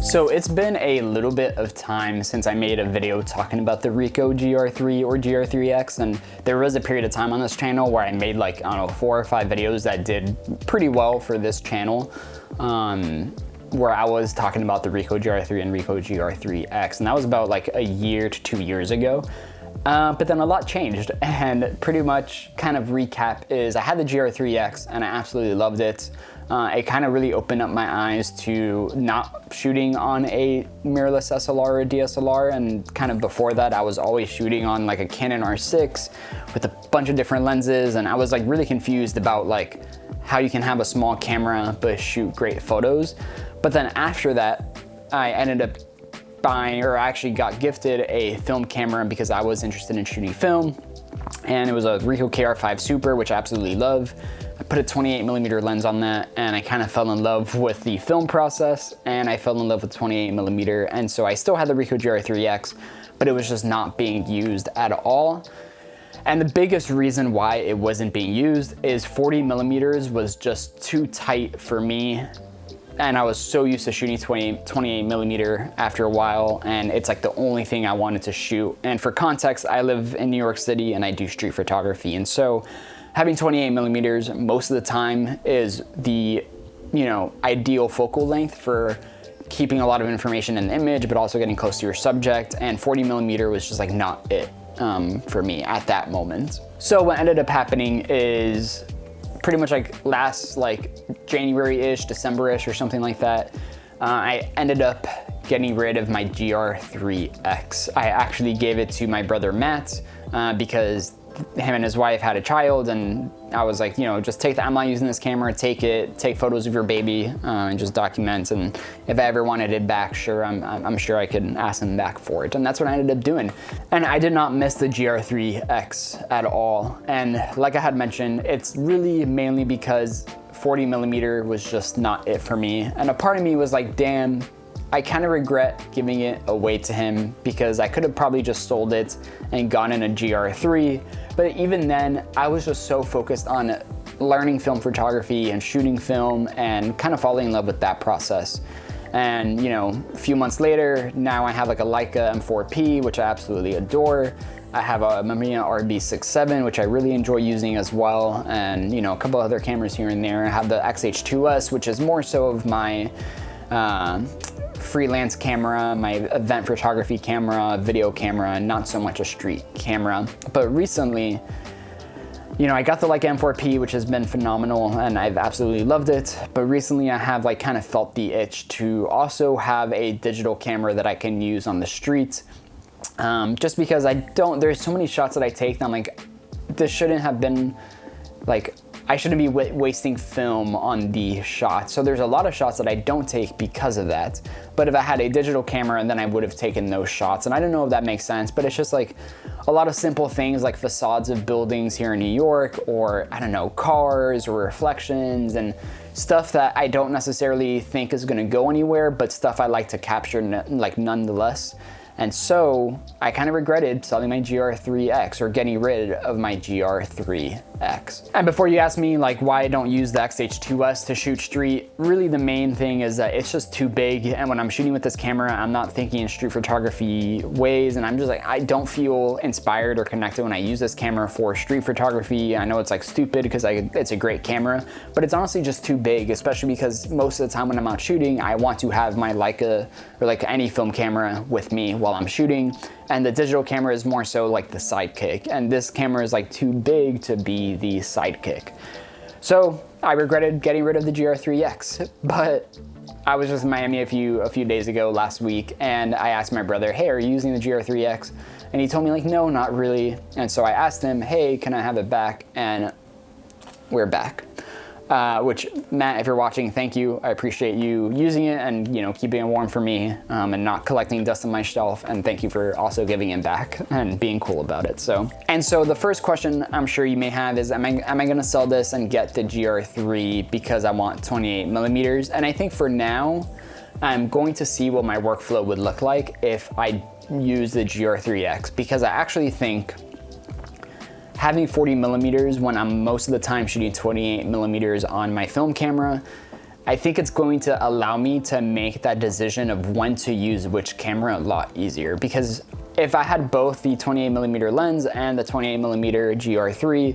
So it's been a little bit of time since I made a video talking about the Ricoh GR3 or GR3X, and there was a period of time on this channel where I made like, I don't know, 4 or 5 videos that did pretty well for this channel, where I was talking about the Ricoh GR3 and Ricoh GR3X, and that was about like a year to 2 years ago. But then a lot changed, and pretty much kind of recap is I had the GR3X and I absolutely loved it. It kind of really opened up my eyes to not shooting on a mirrorless SLR or DSLR, and kind of before that I was always shooting on like a Canon R6 with a bunch of different lenses, and I was like really confused about like how you can have a small camera but shoot great photos. But then after that I ended up buying, or actually got gifted, a film camera because I was interested in shooting film, and it was a Ricoh KR5 Super, which I absolutely love. I put a 28mm lens on that, and I kind of fell in love with the film process, and I fell in love with 28mm, and so I still had the Ricoh GR3X, but it was just not being used at all. And the biggest reason why it wasn't being used is 40mm was just too tight for me, and I was so used to shooting 28mm after a while, and it's like the only thing I wanted to shoot. And for context, I live in New York City and I do street photography, and so having 28mm most of the time is the, you know, ideal focal length for keeping a lot of information in the image, but also getting close to your subject, and 40mm was just like not it for me at that moment. So what ended up happening is pretty much like last like January-ish, December-ish or something like that, I ended up getting rid of my GR3X. I actually gave it to my brother Matt because him and his wife had a child, and I was like, you know, just take the, I'm not using this camera, take it, take photos of your baby, and just document, and if I ever wanted it back, sure, I'm sure I could ask him back for it, and that's what I ended up doing. And I did not miss the GR3X at all, and like I had mentioned, it's really mainly because 40mm was just not it for me, and a part of me was like, damn, I kind of regret giving it away to him because I could have probably just sold it and gotten a GR3. But even then, I was just so focused on learning film photography and shooting film and kind of falling in love with that process. And you know, a few months later, now I have like a Leica M4P, which I absolutely adore. I have a Mamiya RB67, which I really enjoy using as well. And you know, a couple other cameras here and there. I have the XH2S, which is more so of my freelance camera, my event photography camera, video camera, not so much a street camera. But recently, you know, I got the Leica M4P, which has been phenomenal, and I've absolutely loved it. But recently I have like kind of felt the itch to also have a digital camera that I can use on the street. Just because there's so many shots that I take that I'm like, this shouldn't have been like, I shouldn't be wasting film on the shots. So there's a lot of shots that I don't take because of that. But if I had a digital camera, then I would have taken those shots. And I don't know if that makes sense, but it's just like a lot of simple things like facades of buildings here in New York, or I don't know, cars or reflections and stuff that I don't necessarily think is gonna go anywhere, but stuff I like to capture like nonetheless. And so I kind of regretted selling my GR3X or getting rid of my GR3X. And before you ask me like why I don't use the XH2S to shoot street, really the main thing is that it's just too big. And when I'm shooting with this camera, I'm not thinking in street photography ways. And I'm just like, I don't feel inspired or connected when I use this camera for street photography. I know it's like stupid because it's a great camera, but it's honestly just too big, especially because most of the time when I'm out shooting, I want to have my Leica or like any film camera with me while I'm shooting, and the digital camera is more so like the sidekick, and this camera is like too big to be the sidekick. So I regretted getting rid of the GR3X, but I was just in Miami a few days ago last week, and I asked my brother, hey, are you using the GR3X? And he told me like, no, not really. And so I asked him, hey, can I have it back? And we're back. Which, Matt, if you're watching, thank you. I appreciate you using it and, you know, keeping it warm for me, and not collecting dust on my shelf. And thank you for also giving it back and being cool about it. So the first question I'm sure you may have is, am I gonna sell this and get the GR3 because I want 28mm? And I think for now, I'm going to see what my workflow would look like if I use the GR3X, because I actually think having 40mm when I'm most of the time shooting 28mm on my film camera I think it's going to allow me to make that decision of when to use which camera a lot easier, because if I had both the 28mm lens and the 28mm GR3,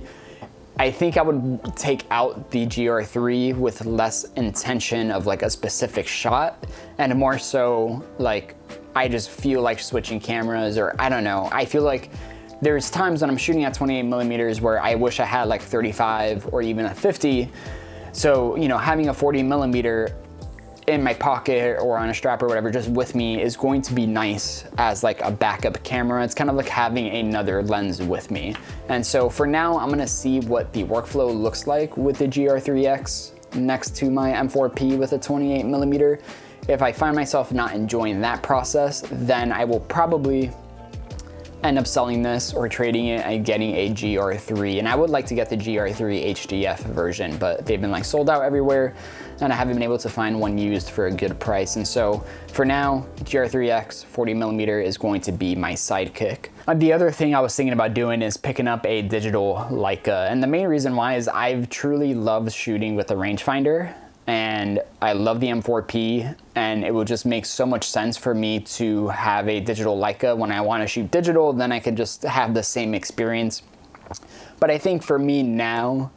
I think I would take out the GR3 with less intention of like a specific shot, and more so like I just feel like switching cameras, or I don't know. I feel like there's times when I'm shooting at 28mm where I wish I had like 35 or even a 50. So, you know, having a 40mm in my pocket or on a strap or whatever just with me is going to be nice as like a backup camera. It's kind of like having another lens with me. And so for now, I'm gonna see what the workflow looks like with the GR3X next to my M4P with a 28mm. If I find myself not enjoying that process, then I will probably end up selling this or trading it and getting a GR3. And I would like to get the GR3 HDF version, but they've been like sold out everywhere and I haven't been able to find one used for a good price. And so for now, GR3X 40mm is going to be my sidekick. The other thing I was thinking about doing is picking up a digital Leica. And the main reason why is I've truly loved shooting with a rangefinder, and I love the M4P, and it would just make so much sense for me to have a digital Leica. When I want to shoot digital, then I could just have the same experience. But I think for me now,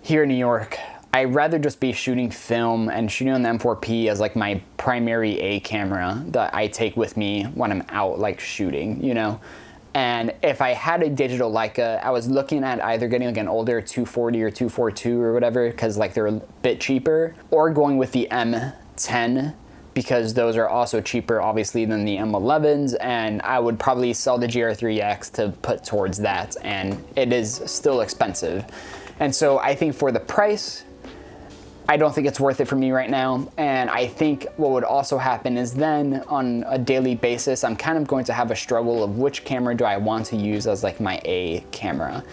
here in New York, I'd rather just be shooting film and shooting on the M4P as like my primary A camera that I take with me when I'm out like shooting, you know? And if I had a digital Leica, I was looking at either getting like an older 240 or 242 or whatever, because like they're a bit cheaper, or going with the M10, because those are also cheaper obviously than the M11s, and I would probably sell the GR3X to put towards that, and it is still expensive. And so I think for the price, I don't think it's worth it for me right now. And I think what would also happen is then on a daily basis, I'm kind of going to have a struggle of which camera do I want to use as like my A camera.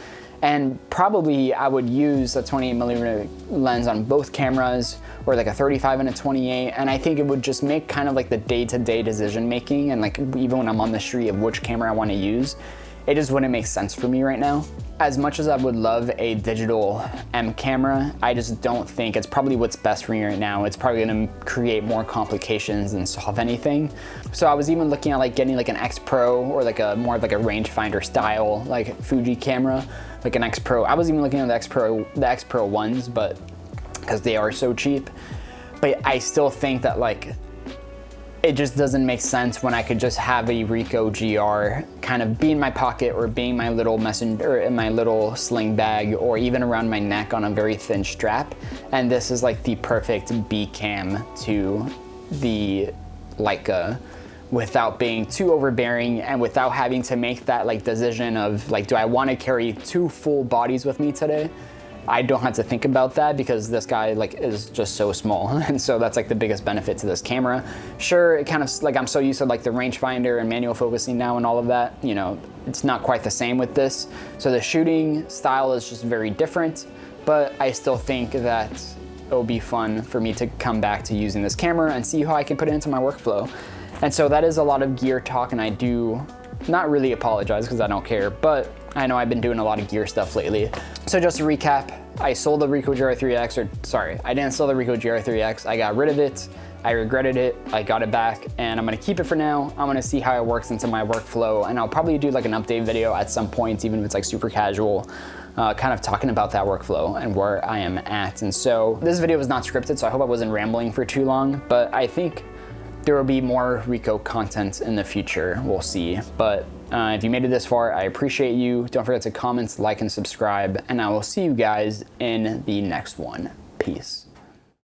And probably I would use a 28mm lens on both cameras, or like a 35 and a 28. And I think it would just make kind of like the day-to-day decision making, and like even when I'm on the street, of which camera I want to use, it just wouldn't make sense for me right now. As much as I would love a digital M camera, I just don't think it's probably what's best for me right now. It's probably gonna create more complications than solve anything. So I was even looking at like getting like an X Pro, or like a more of like a rangefinder style like Fuji camera, like an X Pro. I was even looking at the X Pro ones, but because they are so cheap. But I still think that like it just doesn't make sense when I could just have a Ricoh GR kind of be in my pocket, or being my little messenger in my little sling bag, or even around my neck on a very thin strap. And this is like the perfect B cam to the Leica, without being too overbearing and without having to make that like decision of like, do I want to carry 2 full bodies with me today? I don't have to think about that, because this guy like is just so small. And so that's like the biggest benefit to this camera. Sure, it kind of like, I'm so used to like the rangefinder and manual focusing now and all of that, you know, it's not quite the same with this. So the shooting style is just very different, but I still think that it'll be fun for me to come back to using this camera and see how I can put it into my workflow. And so that is a lot of gear talk, and I do not really apologize because I don't care, but I know I've been doing a lot of gear stuff lately. So just to recap, I sold the Ricoh GR3X, or sorry, I didn't sell the Ricoh GR3X. I got rid of it. I regretted it. I got it back, and I'm gonna keep it for now. I'm gonna see how it works into my workflow, and I'll probably do like an update video at some point, even if it's like super casual, kind of talking about that workflow and where I am at. And so this video was not scripted, so I hope I wasn't rambling for too long, but I think there will be more Ricoh content in the future. We'll see. But if you made it this far, I appreciate you. Don't forget to comment, like, and subscribe, and I will see you guys in the next one. Peace.